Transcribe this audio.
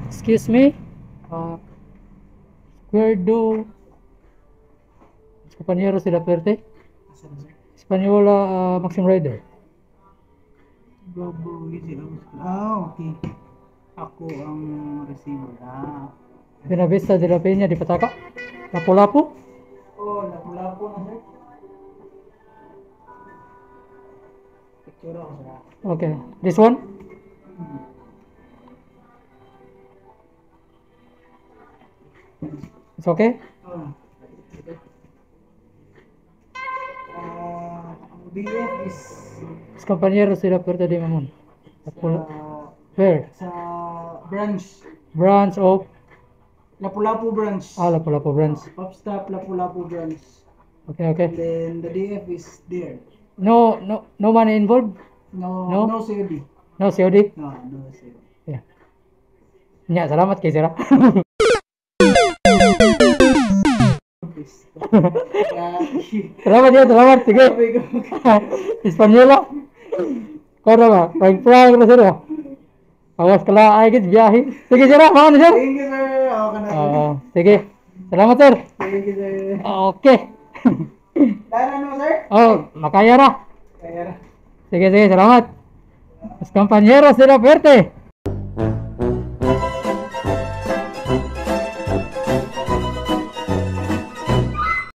Excuse me. Square Compañeros de la Perte. Española Maxim Rider. Okay. Ako ang receiver na. Benavista de la Peña di Pataka. Lapu-Lapu. Oh, lapu-lapu na sir. Picture ako sir. Okay. This one? It's okay? Ang BF is Los compañeros de la Puerta de Mamon. Where? sa branch. Branch of Lapu-Lapu branch. Lapu-Lapu branch. Pop stop Lapu-Lapu branch. Okay, okay. And then the DF is there. No money involved? No COD. No COD? No COD. Yeah. Nya, salamat kay Sira. Salamat ya, salamat. Sige. Espanyola. Kau na ba? Prank na sir. Awas kala ay gid biyahe. Sige sir, mao na sir. Thank you sir. Sige. Salamat sir. Thank you sir. Okay. Dahil ano sir? Makaya ra. Kaya. Sige, salamat. Los compañeros de la Fuerte.